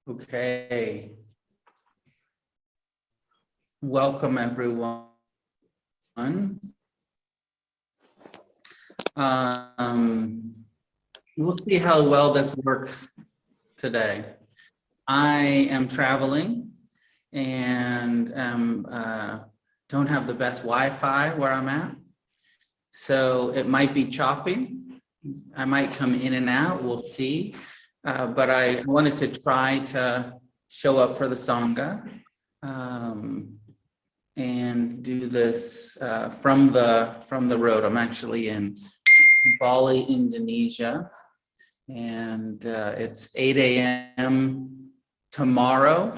Okay. Welcome, everyone. We'll see how well this works today. I am traveling and don't have the best Wi-Fi where I'm at, so it might be choppy. I might come in and out, we'll see. But I wanted to try to show up for the Sangha and do this from the road. I'm actually in Bali, Indonesia, and it's 8 a.m. tomorrow.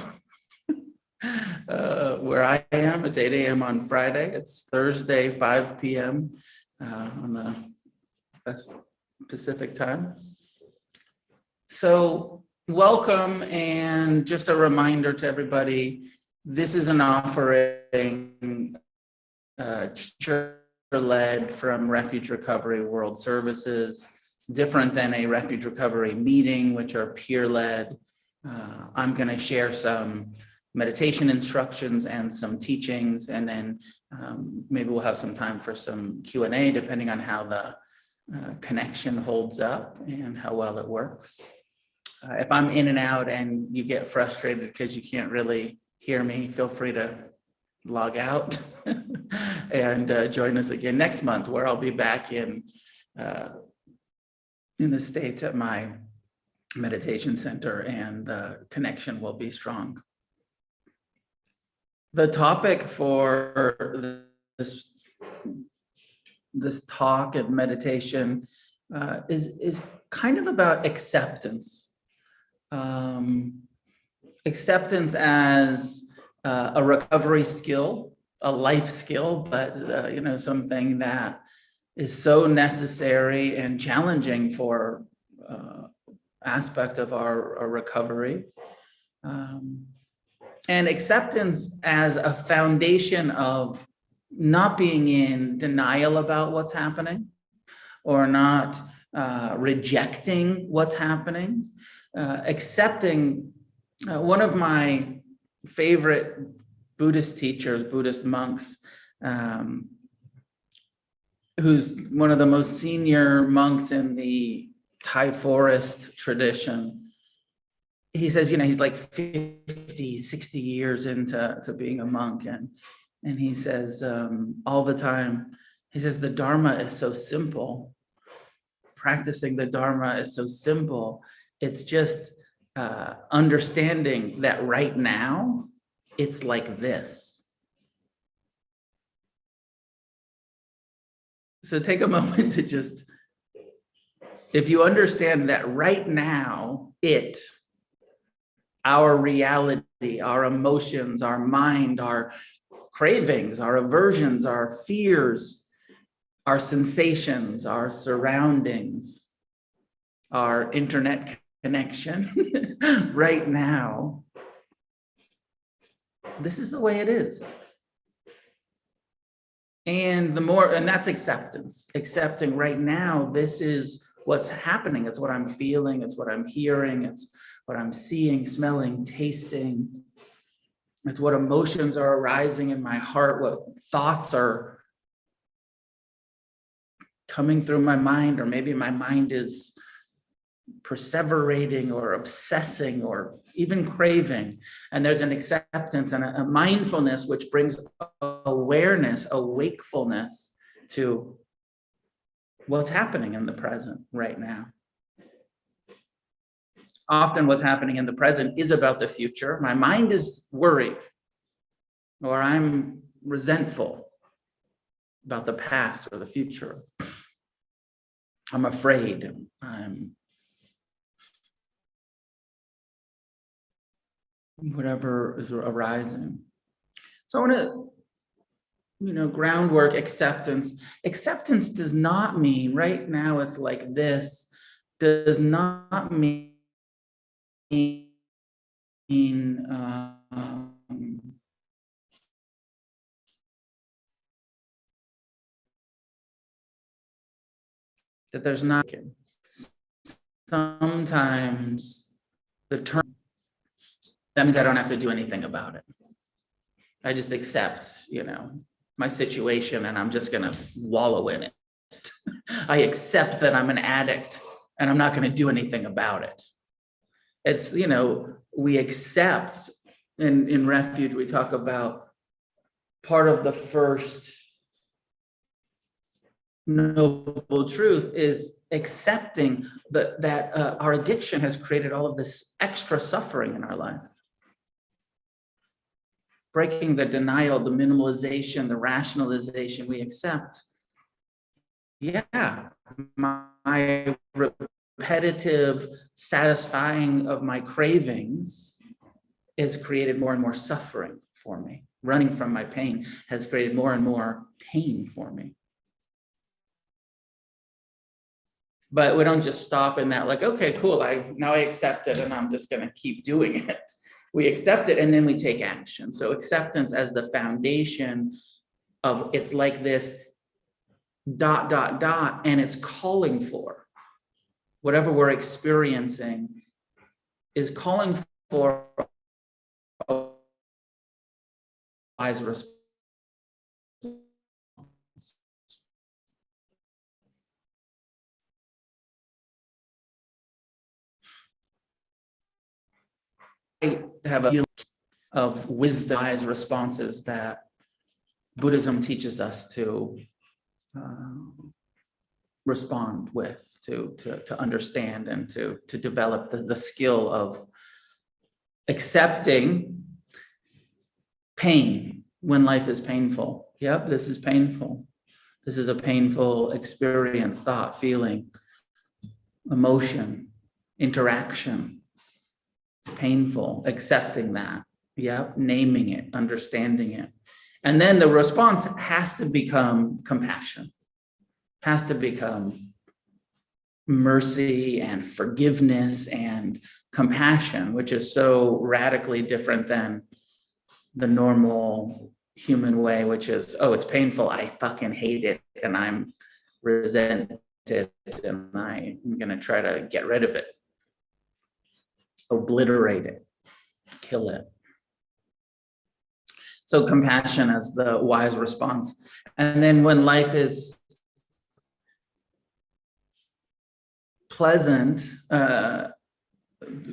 Where I am, it's 8 a.m. on Friday. It's Thursday, 5 p.m. On the Pacific time. So welcome, and just a reminder to everybody, this is an offering teacher-led from Refuge Recovery World Services. It's different than a Refuge Recovery meeting, which are peer-led. I'm going to share some meditation instructions and some teachings, and then maybe we'll have some time for some Q&A, depending on how the connection holds up and how well it works. If I'm in and out and you get frustrated because you can't really hear me, feel free to log out and join us again next month, where I'll be back in the States at my meditation center, and the connection will be strong. The topic for this talk and meditation is kind of about acceptance. Acceptance as a recovery skill, a life skill, but something that is so necessary and challenging for aspect of our recovery. And acceptance as a foundation of not being in denial about what's happening, or not rejecting what's happening. Accepting, one of my favorite Buddhist teachers, Buddhist monks, who's one of the most senior monks in the Thai forest tradition. He says, he's like 50, 60 years into being a monk. And he says all the time, he says, the Dharma is so simple. Practicing the Dharma is so simple. It's just understanding that right now, it's like this. So take a moment to just, if you understand that right now, our reality, our emotions, our mind, our cravings, our aversions, our fears, our sensations, our surroundings, our internet connection, right now, this is the way it is. And that's acceptance. Accepting right now, this is what's happening. It's what I'm feeling. It's what I'm hearing. It's what I'm seeing, smelling, tasting. It's what emotions are arising in my heart, what thoughts are coming through my mind, or maybe my mind is perseverating or obsessing or even craving. And there's an acceptance and a mindfulness which brings awareness, a wakefulness to what's happening in the present right now. Often what's happening in the present is about the future. My mind is worried, or I'm resentful about the past or the future. I'm afraid. I'm whatever is arising. So I want to, groundwork, acceptance. Acceptance does not mean right now it's like this, does not mean that there's not. Sometimes the term That means I don't have to do anything about it. I just accept, my situation, and I'm just going to wallow in it. I accept that I'm an addict and I'm not going to do anything about it. It's, we accept in Refuge, we talk about part of the first noble truth is accepting that our addiction has created all of this extra suffering in our life. Breaking the denial, the minimalization, the rationalization, we accept. Yeah, my repetitive satisfying of my cravings has created more and more suffering for me. Running from my pain has created more and more pain for me. But we don't just stop in that, like, okay, cool, now I accept it and I'm just going to keep doing it. We accept it and then we take action. So acceptance as the foundation of, it's like this ... and it's calling for whatever we're experiencing is calling for a wise response. I have a feeling of wisdom, wise responses that Buddhism teaches us to respond with, to understand, and to develop the skill of accepting pain when life is painful. Yep, this is painful. This is a painful experience, thought, feeling, emotion, interaction. It's painful, accepting that. Yep, naming it, understanding it. And then the response has to become compassion, has to become mercy and forgiveness and compassion, which is so radically different than the normal human way, which is, oh, it's painful, I fucking hate it, and I'm resented, and I'm going to try to get rid of it, obliterate it, kill it. So compassion as the wise response. And then when life is pleasant, it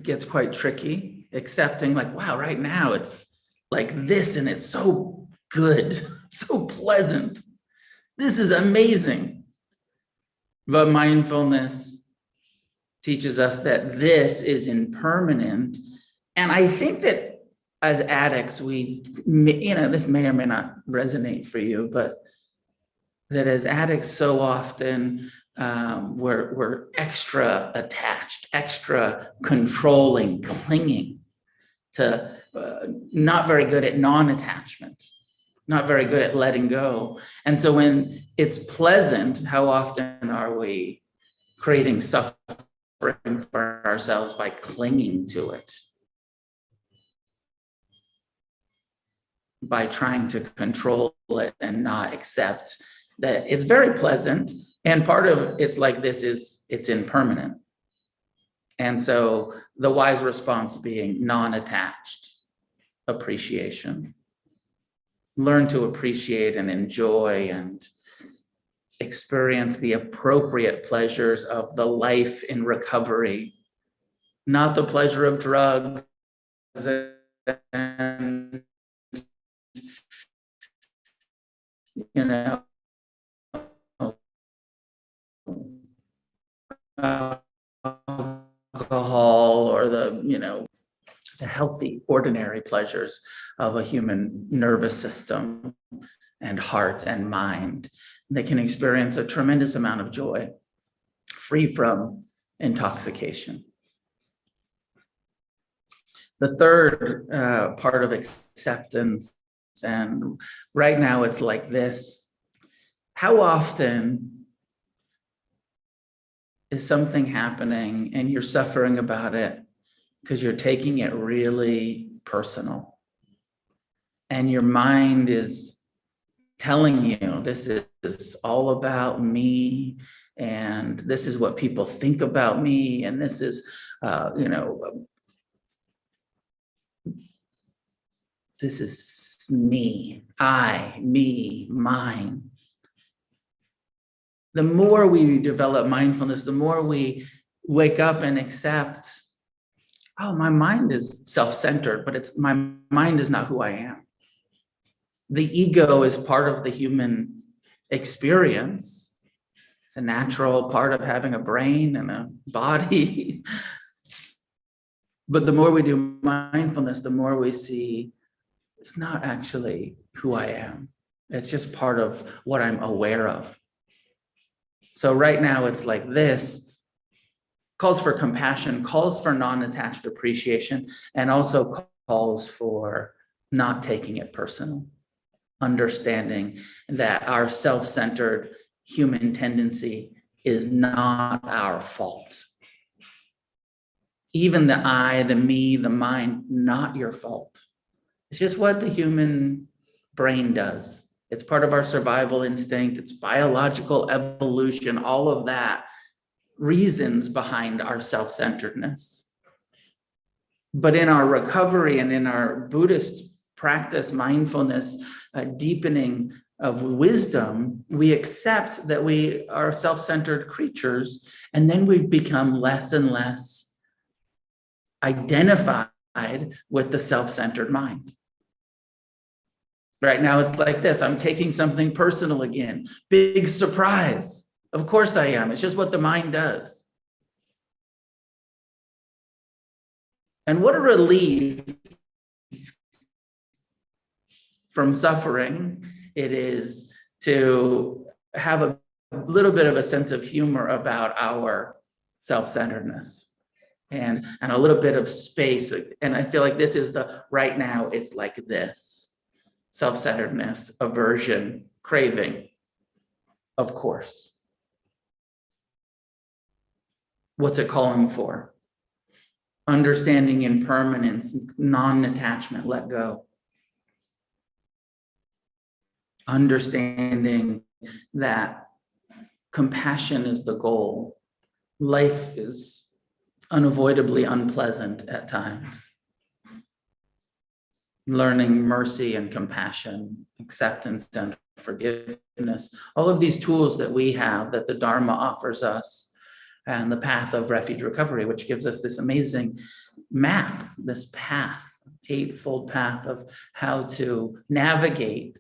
gets quite tricky, accepting, like, wow, right now it's like this and it's so good, so pleasant. This is amazing. But mindfulness teaches us that this is impermanent. And I think that as addicts, this may or may not resonate for you, but that as addicts, so often we're extra attached, extra controlling, clinging to, not very good at non-attachment, not very good at letting go. And so when it's pleasant, how often are we creating suffering for ourselves by clinging to it? By trying to control it and not accept that it's very pleasant. And part of it's like this is, it's impermanent. And so the wise response being non-attached appreciation. Learn to appreciate and enjoy and experience the appropriate pleasures of the life in recovery, not the pleasure of drugs and alcohol or the healthy, ordinary pleasures of a human nervous system and heart and mind. They can experience a tremendous amount of joy, free from intoxication. The third part of acceptance, and right now it's like this: how often is something happening and you're suffering about it because you're taking it really personal, and your mind is telling you this is all about me, and this is what people think about me, and this is This is me, I, me, mine. The more we develop mindfulness, the more we wake up and accept, oh, my mind is self-centered, but my mind is not who I am. The ego is part of the human experience. It's a natural part of having a brain and a body. But the more we do mindfulness, the more we see it's not actually who I am. It's just part of what I'm aware of. So right now it's like this, calls for compassion, calls for non-attached appreciation, and also calls for not taking it personal, understanding that our self-centered human tendency is not our fault. Even the I, the me, the mind, not your fault. It's just what the human brain does. It's part of our survival instinct. It's biological evolution, all of that reasons behind our self-centeredness. But in our recovery and in our Buddhist practice, mindfulness, deepening of wisdom, we accept that we are self-centered creatures, and then we become less and less identified with the self-centered mind. Right now, it's like this. I'm taking something personal again. Big surprise. Of course I am. It's just what the mind does. And what a relief from suffering it is to have a little bit of a sense of humor about our self-centeredness and a little bit of space. And I feel like this is right now, it's like this. Self-centeredness, aversion, craving, of course. What's it calling for? Understanding impermanence, non-attachment, let go. Understanding that compassion is the goal. Life is unavoidably unpleasant at times. Learning mercy and compassion, acceptance and forgiveness, all of these tools that we have that the Dharma offers us, and the path of refuge recovery, which gives us this amazing map, this path, eightfold path of how to navigate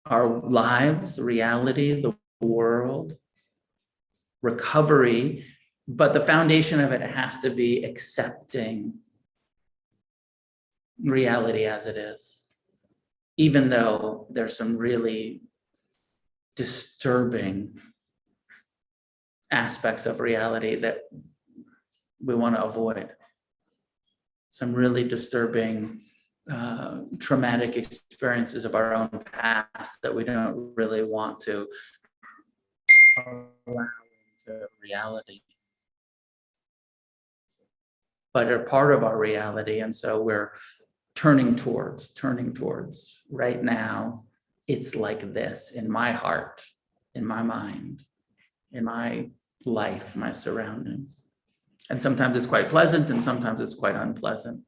our lives, reality, the world, recovery. But the foundation of it has to be accepting reality as it is, even though there's some really disturbing aspects of reality that we want to avoid. Some really disturbing, traumatic experiences of our own past that we don't really want to allow into reality, but are part of our reality. And so we're turning towards right now. It's like this in my heart, in my mind, in my life, my surroundings. And sometimes it's quite pleasant and sometimes it's quite unpleasant.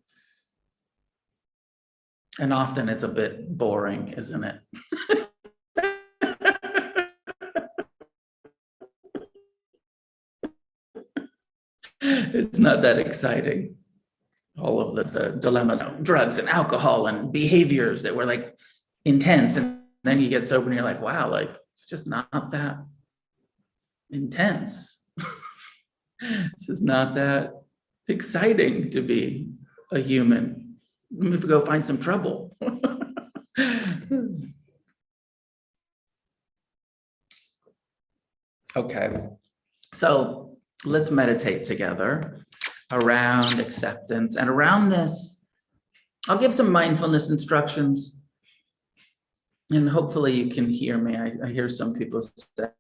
And often it's a bit boring, isn't it? It's not that exciting. All of the dilemmas, drugs and alcohol and behaviors that were like intense. And then you get sober and you're like, wow, like it's just not that intense. It's just not that exciting to be a human. Let me go find some trouble. Okay, so let's meditate together around acceptance. And around this, I'll give some mindfulness instructions. And hopefully you can hear me. I hear some people saying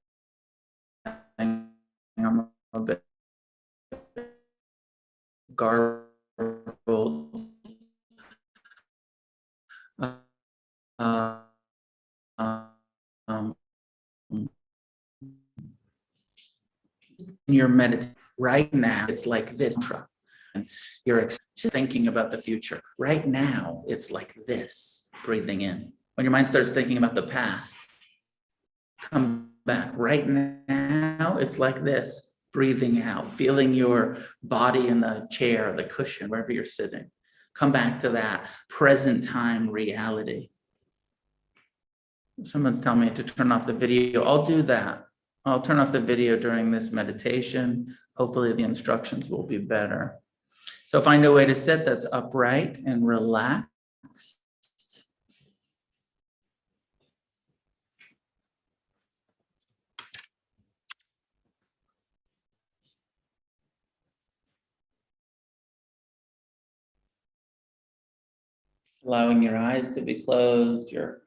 I'm a bit garbled. Your meditation right now, it's like this mantra. you're just thinking about the future. Right now, it's like this, breathing in. When your mind starts thinking about the past, come back. Right now, it's like this, breathing out, feeling your body in the chair, the cushion, wherever you're sitting. Come back to that present time reality. Someone's telling me to turn off the video. I'll do that. I'll turn off the video during this meditation. Hopefully the instructions will be better. So find a way to sit that's upright and relaxed. Allowing your eyes to be closed, your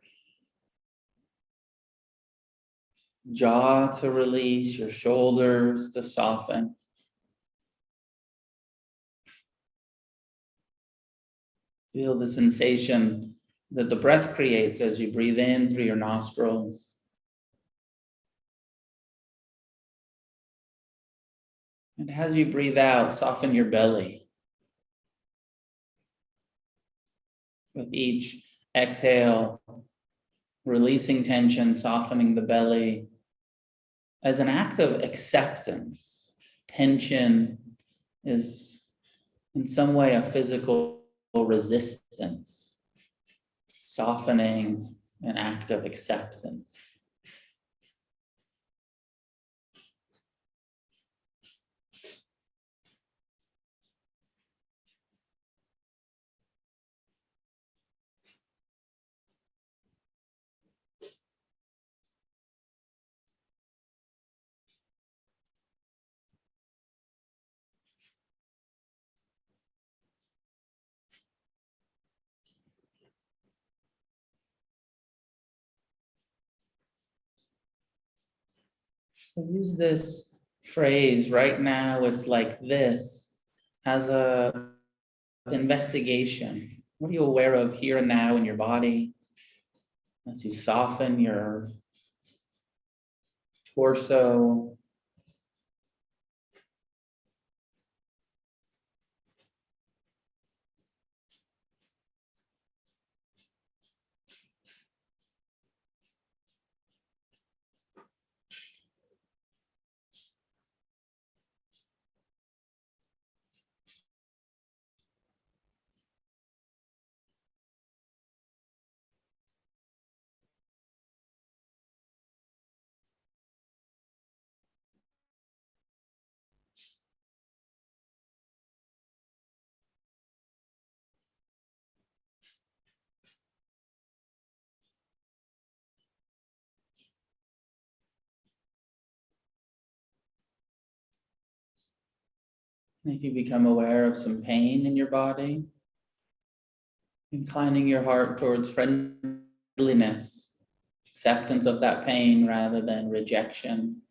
jaw to release, your shoulders to soften. Feel the sensation that the breath creates as you breathe in through your nostrils. And as you breathe out, soften your belly. With each exhale, releasing tension, softening the belly as an act of acceptance. Tension is in some way a physical resistance. Softening, an act of acceptance. So use this phrase, right now it's like this, as a investigation. What are you aware of here and now in your body as you soften your torso? And if you become aware of some pain in your body, inclining your heart towards friendliness, acceptance of that pain rather than rejection,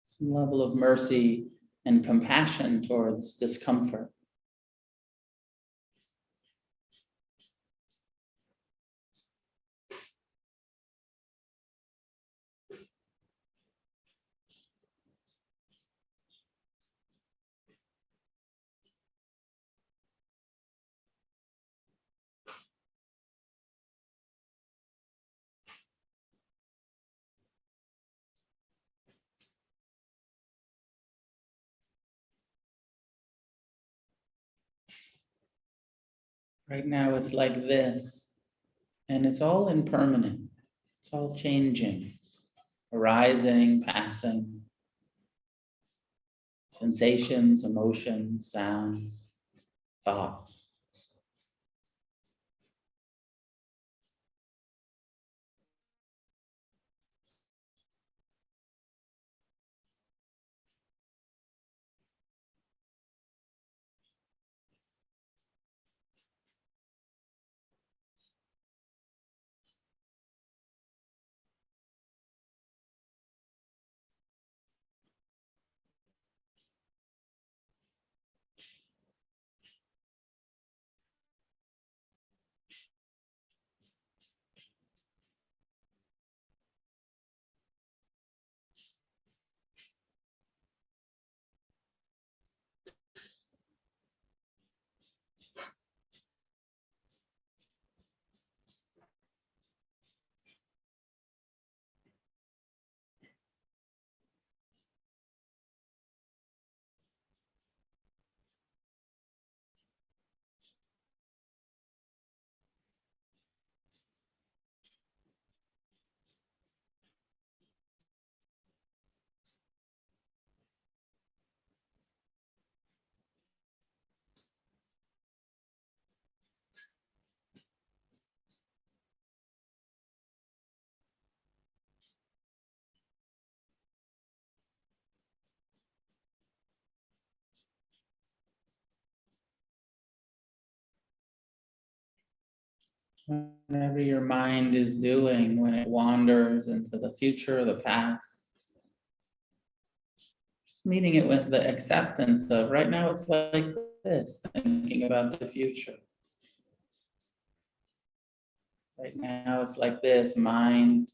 some level of mercy and compassion towards discomfort. Right now it's like this, and it's all impermanent. It's all changing, arising, passing, sensations, emotions, sounds, thoughts. whatever your mind is doing when it wanders into the future or the past. Just meeting it with the acceptance of right now it's like this, thinking about the future. Right now it's like this, mind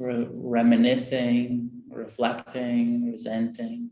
reminiscing, reflecting, resenting.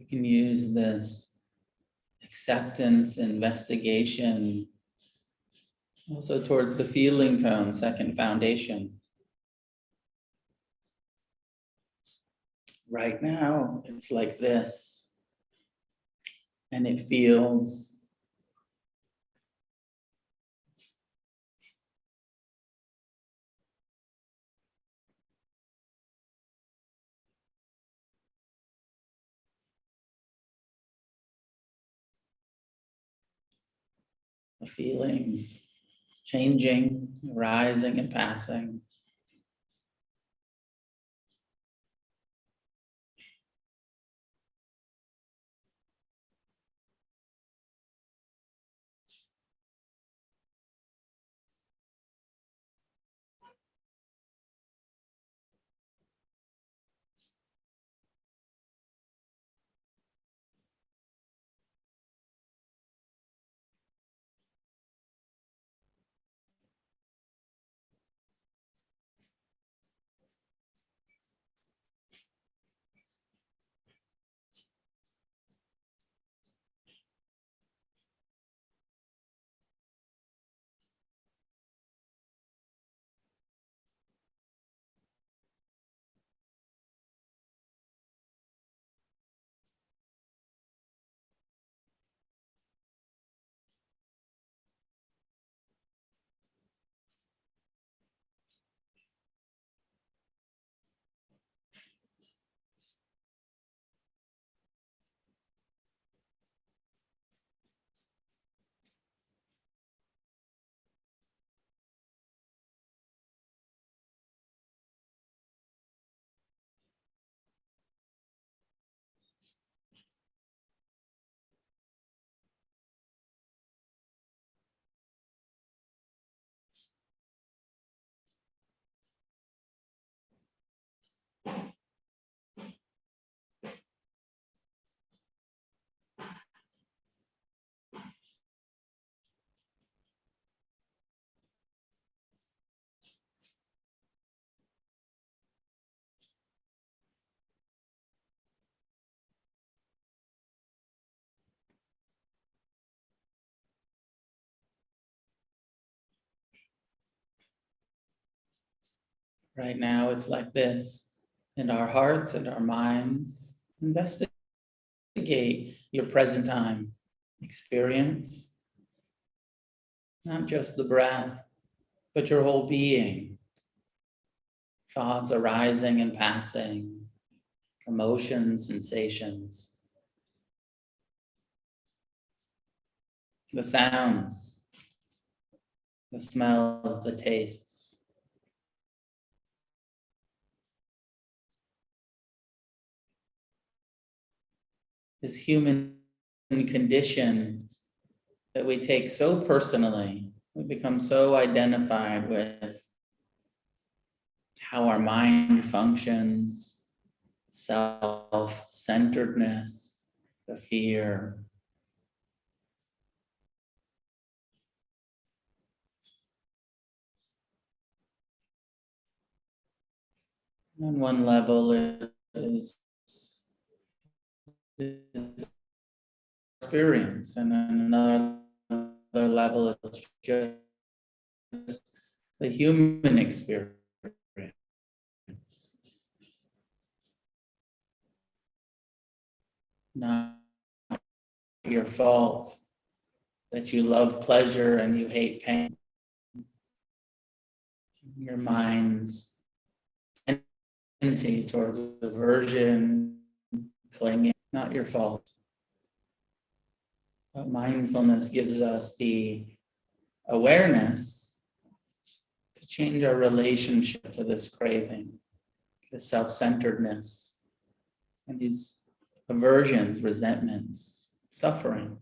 You can use this acceptance, investigation, also towards the feeling tone, second foundation. Right now, it's like this, and it feels the feelings changing, rising and passing. Right now, it's like this. In our hearts and our minds, investigate your present time experience, not just the breath, but your whole being. Thoughts arising and passing, emotions, sensations. the sounds, the smells, the tastes. This human condition that we take so personally, we become so identified with how our mind functions, self-centeredness, the fear. On one level, it is experience, and on another level, it's just the human experience. Not your fault that you love pleasure and you hate pain. Your mind's tendency towards aversion, clinging, not your fault. But mindfulness gives us the awareness to change our relationship to this craving, this self-centeredness, and these aversions, resentments, suffering.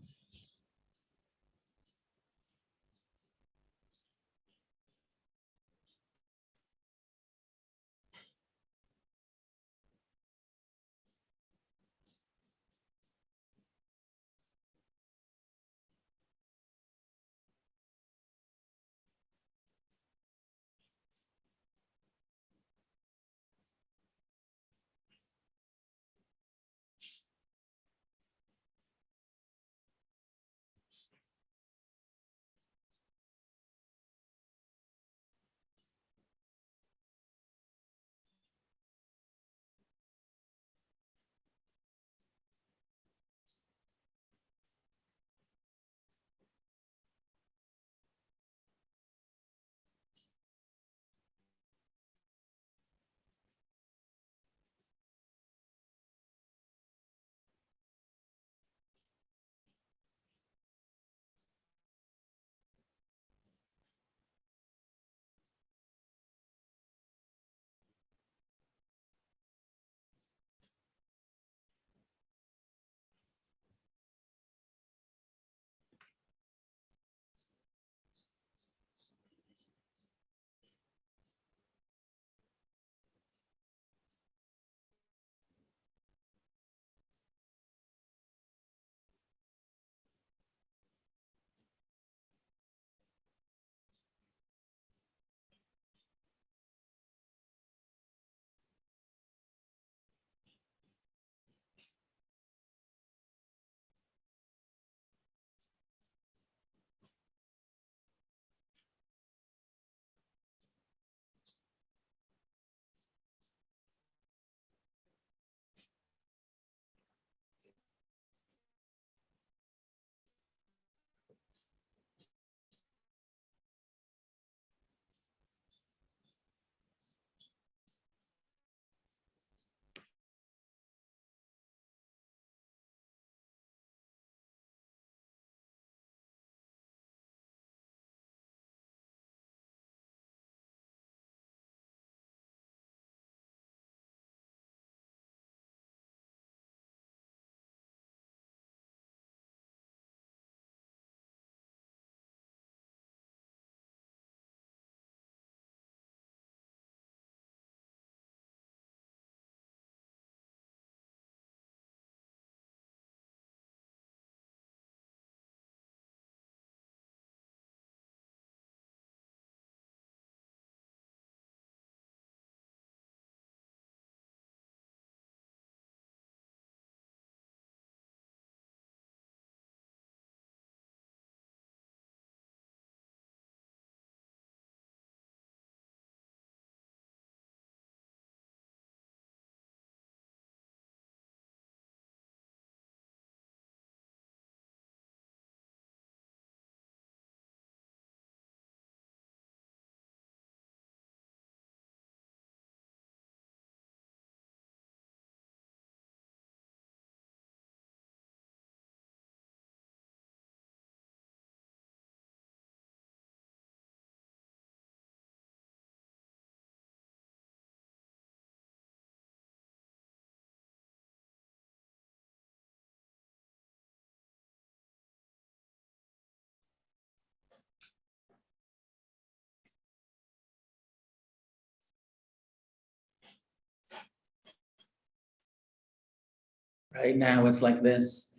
Right now, it's like this.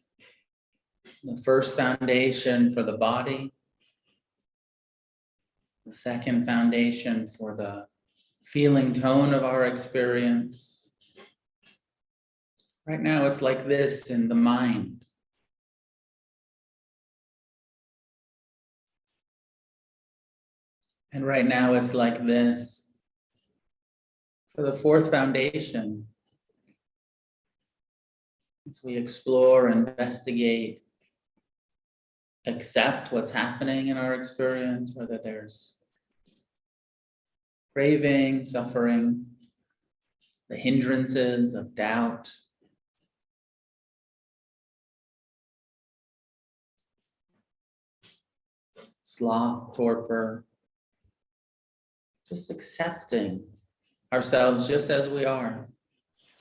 The first foundation for the body, the second foundation for the feeling tone of our experience. Right now, it's like this in the mind. And right now, it's like this for the fourth foundation. As we explore, investigate, accept what's happening in our experience, whether there's craving, suffering, the hindrances of doubt, sloth, torpor, just accepting ourselves just as we are,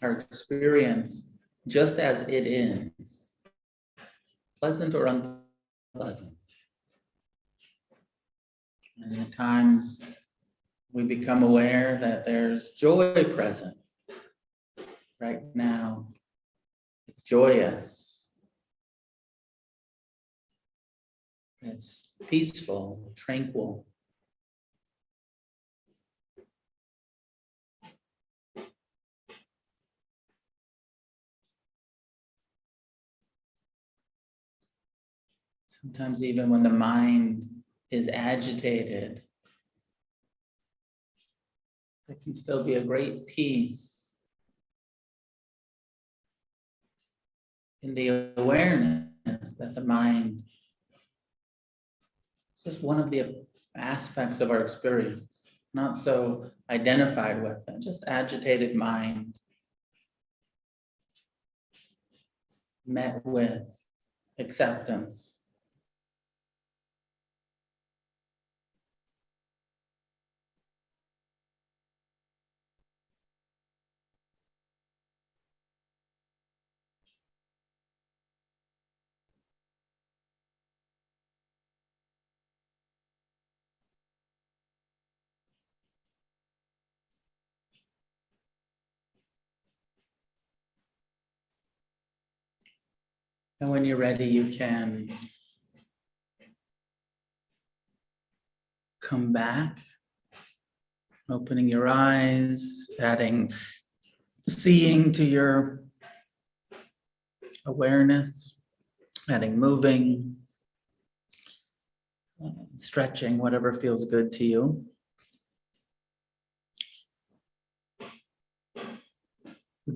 our experience just as it is, pleasant or unpleasant. And at times we become aware that there's joy present. Right now, it's joyous. It's peaceful, tranquil. Sometimes even when the mind is agitated, there can still be a great peace in the awareness that the mind is just one of the aspects of our experience, not so identified with it, just agitated mind met with acceptance. And when you're ready, you can come back, opening your eyes, adding seeing to your awareness, adding moving, stretching, whatever feels good to you.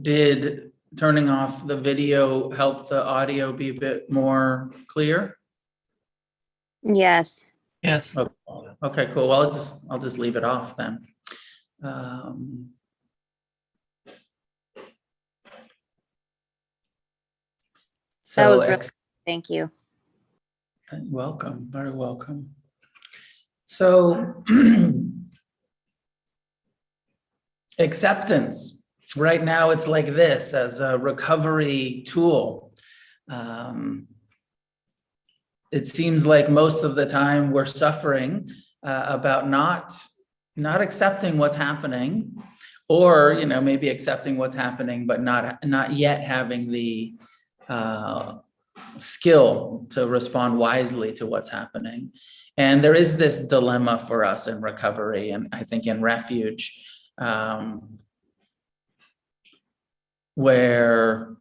Did turning off the video help the audio be a bit more clear? Yes. Yes. Okay, cool. Well, I'll just leave it off then. That was really, thank you. Welcome, very welcome. So acceptance. Right now, it's like this as a recovery tool. It seems like most of the time we're suffering about not accepting what's happening, or maybe accepting what's happening, but not yet having the skill to respond wisely to what's happening. And there is this dilemma for us in recovery, and I think in Refuge, where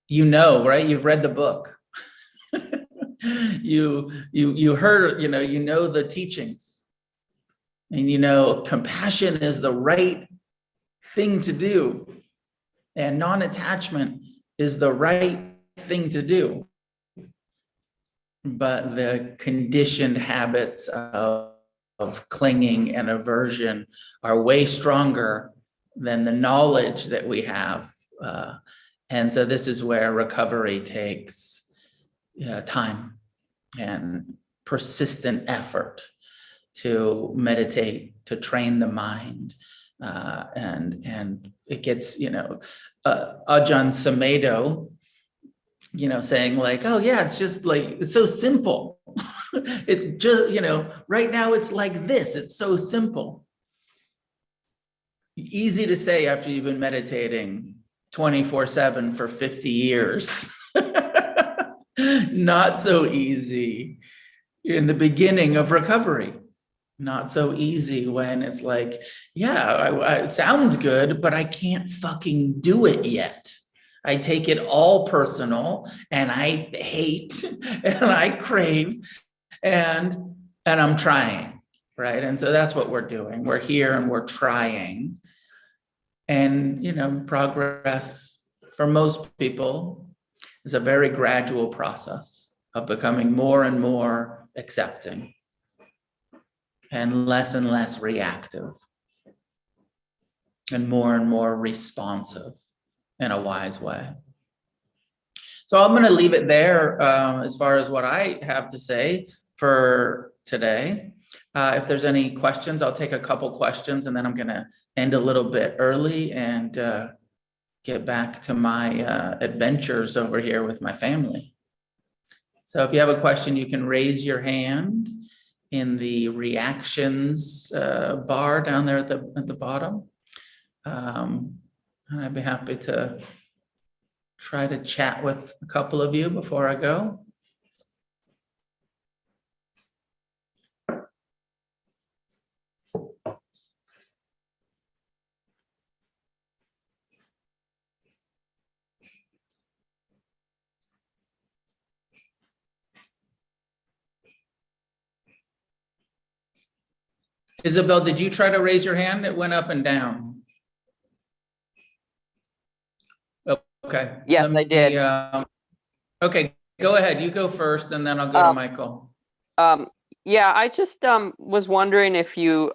right? You've read the book. you heard, the teachings, and compassion is the right thing to do, and non-attachment is the right thing to do. But the conditioned habits of clinging and aversion are way stronger than the knowledge that we have. And so this is where recovery takes time and persistent effort to meditate, to train the mind. And it gets, Ajahn Sumedho, saying like, oh yeah, it's just like, it's so simple. It just, right now it's like this, it's so simple. Easy to say after you've been meditating 24/7 for 50 years. Not so easy in the beginning of recovery. Not so easy when it's like, yeah, it sounds good, but I can't fucking do it yet. I take it all personal and I hate and I crave and I'm trying, right? And so that's what we're doing. We're here and we're trying. And, progress for most people is a very gradual process of becoming more and more accepting and less reactive and more responsive in a wise way. So I'm going to leave it there as far as what I have to say for today. If there's any questions, I'll take a couple questions and then I'm going to end a little bit early and get back to my adventures over here with my family. So if you have a question, you can raise your hand in the reactions bar down there at the bottom. And I'd be happy to try to chat with a couple of you before I go. Isabel, did you try to raise your hand? It went up and down. Okay. Yes, I did. Okay, go ahead. You go first and then I'll go to Michael. Yeah, I just was wondering if you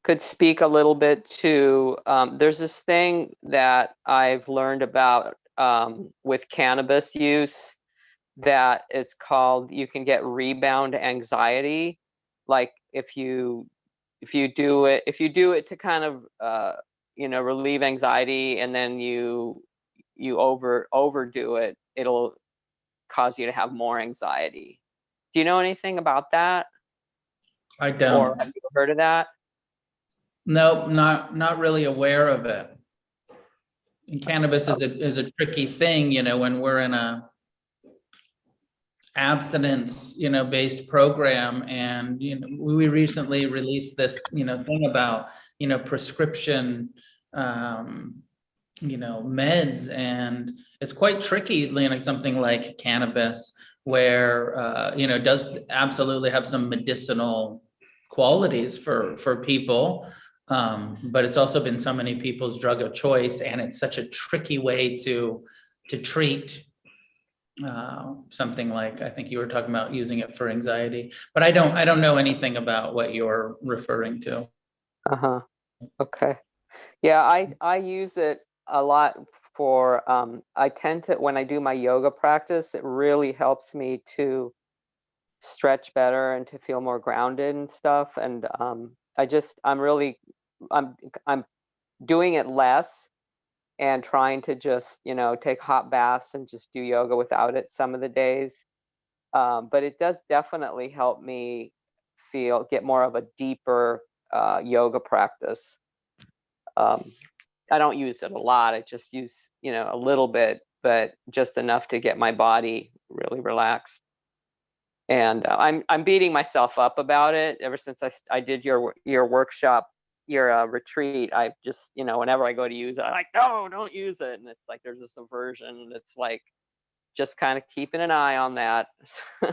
could speak a little bit to, there's this thing that I've learned about with cannabis use that is called, you can get rebound anxiety. Like if you do it to kind of relieve anxiety and then you overdo it, it'll cause you to have more anxiety. Do you know anything about that? I don't. Or have you heard of that? No, not really aware of it. And cannabis is a tricky thing, when we're in a abstinence, based program, and we recently released this, thing about, prescription, meds, and it's quite tricky, something like cannabis, where it does absolutely have some medicinal qualities for people, but it's also been so many people's drug of choice, and it's such a tricky way to treat something like, I think you were talking about using it for anxiety, but I don't know anything about what you're referring to. Okay. Yeah, I use it a lot for I tend to, when I do my yoga practice, it really helps me to stretch better and to feel more grounded and stuff. And I'm doing it less and trying to just, take hot baths and just do yoga without it some of the days. But it does definitely help me get more of a deeper yoga practice. I don't use it a lot. I just use, a little bit, but just enough to get my body really relaxed. And I'm beating myself up about it ever since I did your workshop, your retreat. I just, whenever I go to use it, I'm like, no, don't use it. And it's like there's this aversion. It's like just kind of keeping an eye on that. So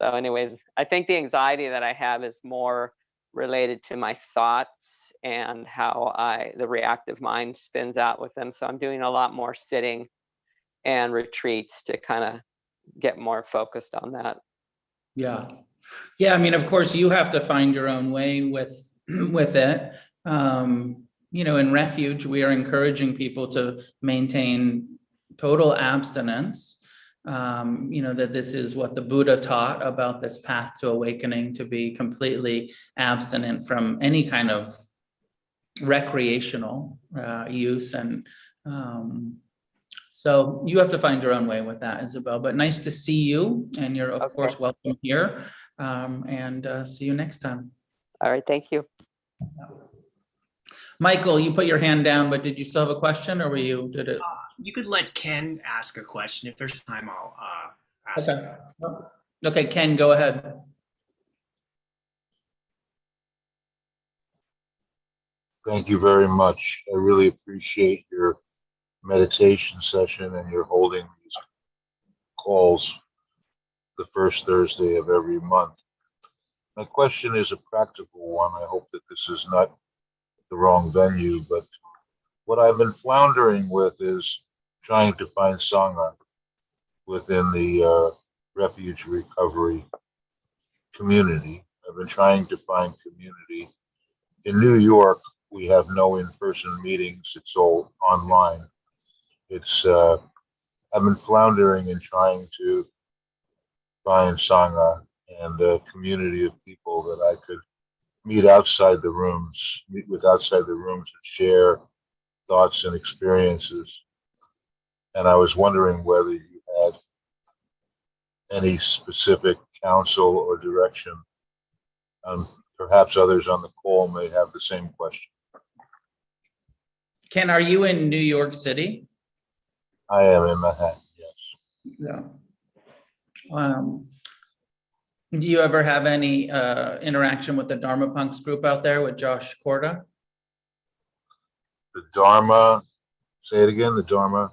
anyways, I think the anxiety that I have is more related to my thoughts and how the reactive mind spins out with them. So I'm doing a lot more sitting and retreats to kind of get more focused on that. Yeah. I mean, of course, you have to find your own way with it. In Refuge, we are encouraging people to maintain total abstinence. That this is what the Buddha taught about this path to awakening, to be completely abstinent from any kind of recreational use. And so you have to find your own way with that, Isabel, but nice to see you, and you're of course welcome here, and see you next time. All right, thank you. Michael, you put your hand down, but did you still have a question, or did it? You could let Ken ask a question. If there's time, I'll ask. Okay. Okay, Ken, go ahead. Thank you very much. I really appreciate your meditation session and your holding these calls the first Thursday of every month. My question is a practical one. I hope that this is not the wrong venue, but what I've been floundering with is trying to find Sangha within the Refuge Recovery community. I've been trying to find community. In New York, we have no in-person meetings. It's all online. I've been floundering and trying to find Sangha and a community of people that I could meet outside the rooms, and share thoughts and experiences. And I was wondering whether you had any specific counsel or direction. Perhaps others on the call may have the same question. Ken, are you in New York City? I am in Manhattan, yes. Yeah. Do you ever have any interaction with the Dharma Punks group out there with Josh Korda? The Dharma, say it again, the Dharma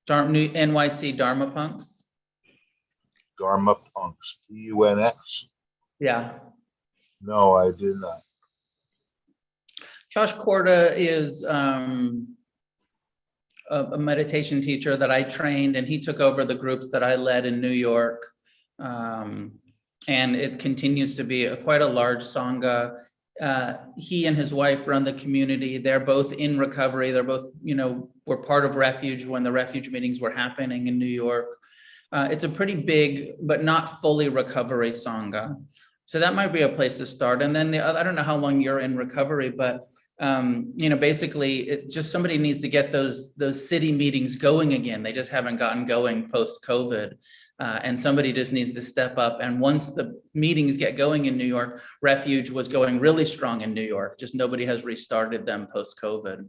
NYC Dharma Punks? Dharma Punks, PUNX? Yeah. No, I did not. Josh Korda is a meditation teacher that I trained, and he took over the groups that I led in New York. And it continues to be quite a large Sangha. He and his wife run the community. They're both in recovery. They're both, were part of Refuge when the Refuge meetings were happening in New York. It's a pretty big, but not fully recovery Sangha. So that might be a place to start. And then I don't know how long you're in recovery, but basically just somebody needs to get those city meetings going again. They just haven't gotten going post-COVID. And somebody just needs to step up. And once the meetings get going in New York, Refuge was going really strong in New York, just nobody has restarted them post-COVID.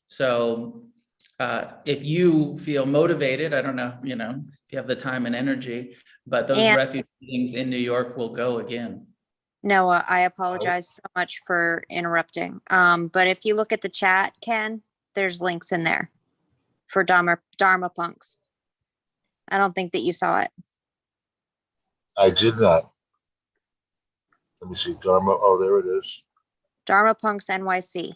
So if you feel motivated, I don't know, if you have the time and energy, but those Refuge meetings in New York will go again. Noah, I apologize so much for interrupting. But if you look at the chat, Ken, there's links in there for Dharma Punks. I don't think that you saw it. I did not. Let me see, Dharma, oh, there it is. Dharma Punks NYC. I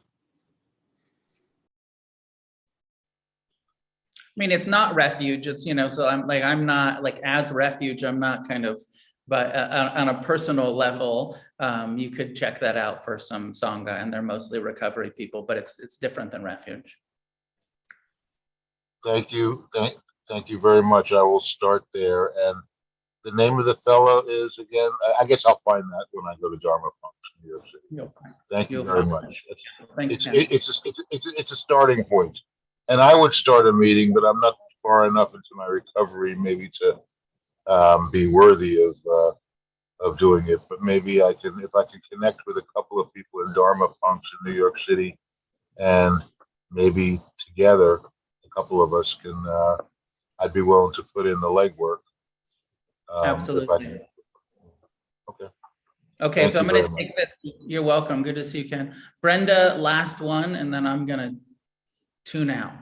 mean, it's not Refuge, it's, so I'm not like as Refuge, I'm not kind of, but on a personal level, you could check that out for some Sangha, and they're mostly recovery people, but it's different than Refuge. Thank you. Thank you very much. I will start there. And the name of the fellow is, again, I guess I'll find that when I go to Dharma Punks in New York City. Thank you very much. Thanks, it's a starting point. And I would start a meeting, but I'm not far enough into my recovery maybe to be worthy of doing it. But maybe if I can connect with a couple of people in Dharma Punks in New York City, and maybe together, a couple of us can, I'd be willing to put in the legwork. Absolutely. Okay. Okay, Thank so I'm you going to very take this. You're welcome. Good to see you, Ken. Brenda, last one, and then I'm going to tune out.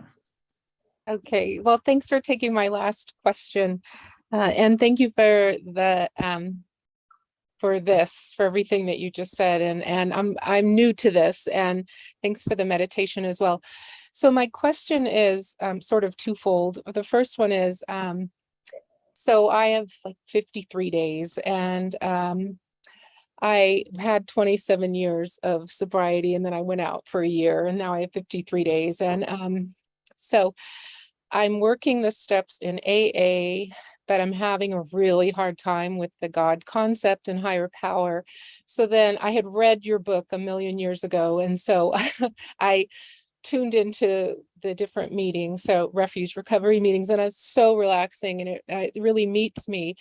Okay, well, thanks for taking my last question. And thank you for for everything that you just said. And I'm new to this, and thanks for the meditation as well. So my question is sort of twofold. The first one is, so I have like 53 days, and I had 27 years of sobriety, and then I went out for a year, and now I have 53 days. And so I'm working the steps in AA, but I'm having a really hard time with the God concept and higher power. So then I had read your book a million years ago, and so I tuned into the different meetings, so Refuge Recovery meetings, and it's so relaxing, and it really meets me.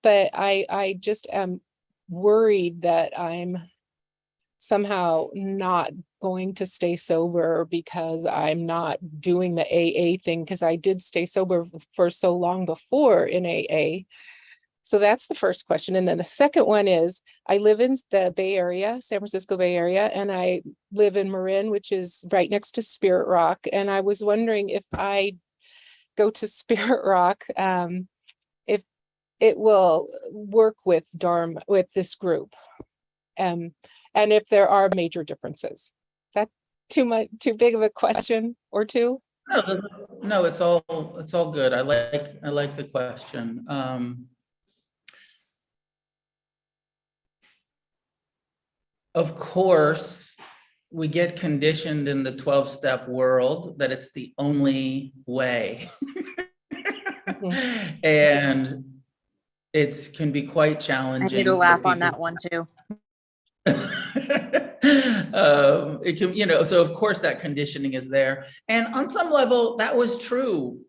But I just am worried that I'm somehow not going to stay sober because I'm not doing the AA thing, because I did stay sober for so long before in AA. So that's the first question. And then the second one is, I live in the Bay Area, San Francisco Bay Area, and I live in Marin, which is right next to Spirit Rock. And I was wondering if I go to Spirit Rock, if it will work with Dharma, with this group. And if there are major differences. Is that too big of a question or two? No, it's all good. I like the question. Of course, we get conditioned in the 12-step world that it's the only way. And it can be quite I challenging. need to for laugh on people. that one too. It can, so of course that conditioning is there. And on some level, that was true,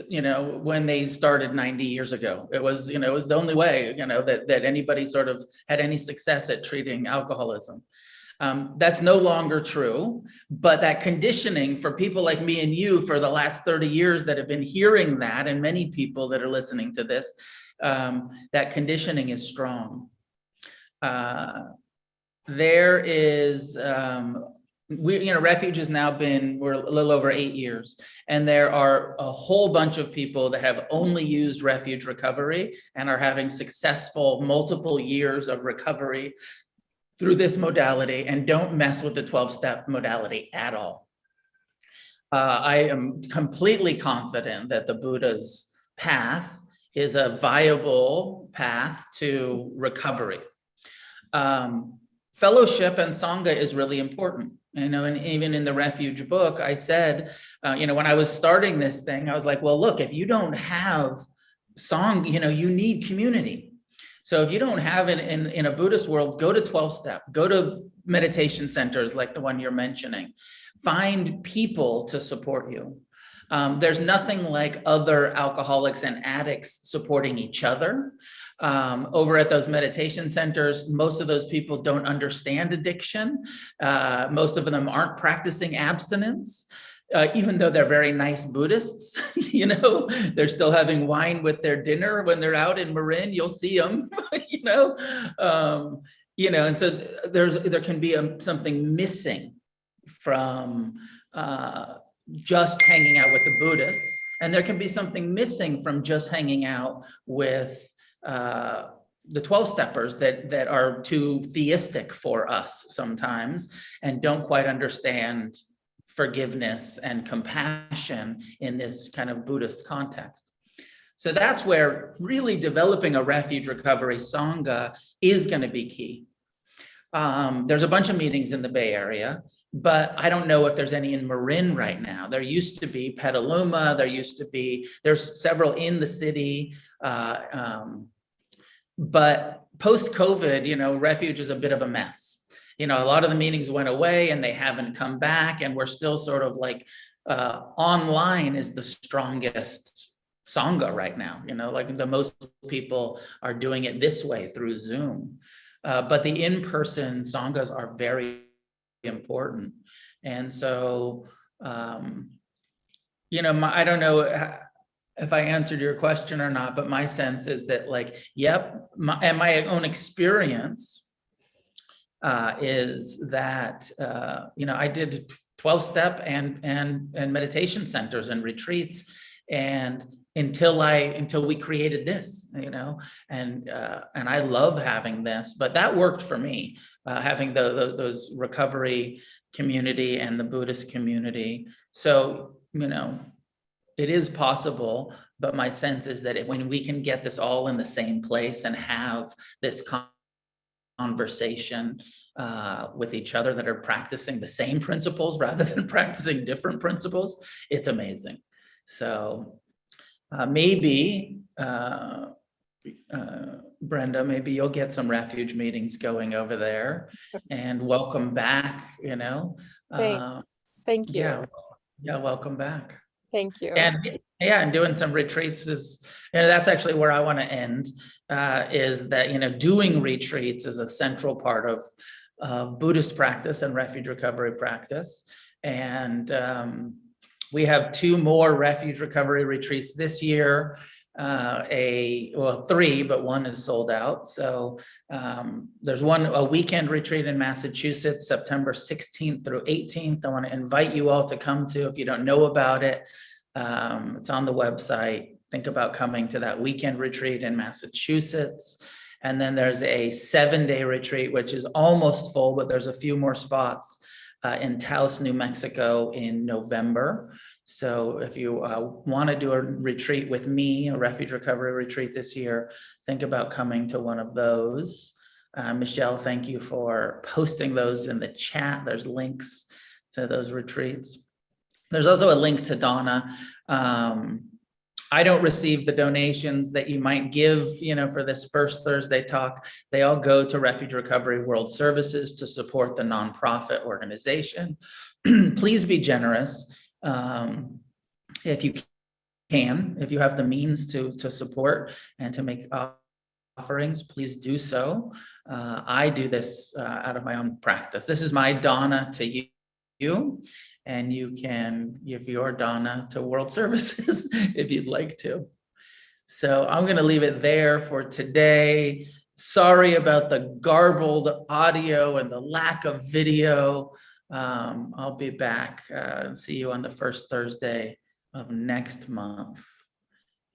when they started 90 years ago. It was, it was the only way, that anybody sort of had any success at treating alcoholism. That's no longer true, but that conditioning for people like me and you for the last 30 years that have been hearing that, and many people that are listening to this, that conditioning is strong. There is, Refuge has now we're a little over 8 years, and there are a whole bunch of people that have only used Refuge Recovery and are having successful multiple years of recovery through this modality and don't mess with the 12-step modality at all. I am completely confident that the Buddha's path is a viable path to recovery. Fellowship and Sangha is really important. And even in the Refuge book, I said, when I was starting this thing, I was like, well, look, if you don't have Sangha, you need community. So if you don't have it in a Buddhist world, go to 12-step, go to meditation centers like the one you're mentioning, find people to support you. There's nothing like other alcoholics and addicts supporting each other. Over at those meditation centers, most of those people don't understand addiction. Most of them aren't practicing abstinence. Even though they're very nice Buddhists, they're still having wine with their dinner when they're out in Marin. You'll see them, and so there can be something missing from just hanging out with the Buddhists, and there can be something missing from just hanging out with the 12-steppers that are too theistic for us sometimes and don't quite understand forgiveness and compassion in this kind of Buddhist context. So that's where really developing a Refuge Recovery Sangha is going to be key. There's a bunch of meetings in the Bay Area, but I don't know if there's any in Marin right now. There used to be Petaluma, there's several in the city, but post-COVID, Refuge is a bit of a mess. A lot of the meetings went away and they haven't come back, and we're still sort of like online is the strongest Sangha right now. Like the most people are doing it this way through Zoom, but the in-person Sanghas are very important. And so, I don't know if I answered your question or not, but my sense is that my own experience is that, I did 12-step and meditation centers and retreats, and until we created this, and I love having this, but that worked for me, having those recovery community and the Buddhist community. So, it is possible, but my sense is that when we can get this all in the same place and have this conversation with each other that are practicing the same principles rather than practicing different principles, it's amazing. So maybe, Brenda, maybe you'll get some Refuge meetings going over there, and welcome back, Thank you. Yeah, welcome back. Thank you. And doing some retreats is, that's actually where I want to end, is that, doing retreats is a central part of of Buddhist practice and refuge recovery practice. And we have 2 more refuge recovery retreats this year. 3, but 1 is sold out. So there's a weekend retreat in Massachusetts, September 16th through 18th. I want to invite you all to come to, if you don't know about it. It's on the website. Think about coming to that weekend retreat in Massachusetts. And then there's a 7-day retreat, which is almost full, but there's a few more spots in Taos, New Mexico in November. So if you want to do a retreat with me, a refuge recovery retreat this year, think about coming to one of those. Michelle, thank you for posting those in the chat. There's links to those retreats. There's also a link to Donna. I don't receive the donations that you might give, for this first Thursday talk. They all go to Refuge Recovery World Services to support the nonprofit organization. Please be generous. If you can, if you have the means to support and to make offerings, please do so. I do this out of my own practice. This is my Donna to you, and you can give your Donna to World Services if you'd like to. So I'm going to leave it there for today. Sorry about the garbled audio and the lack of video. I'll be back and see you on the first Thursday of next month.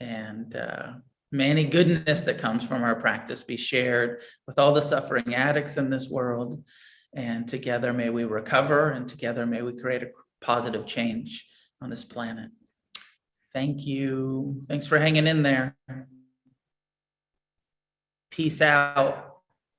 And may any goodness that comes from our practice be shared with all the suffering addicts in this world. And together may we recover, and together may we create a positive change on this planet. Thank you. Thanks for hanging in there. Peace out.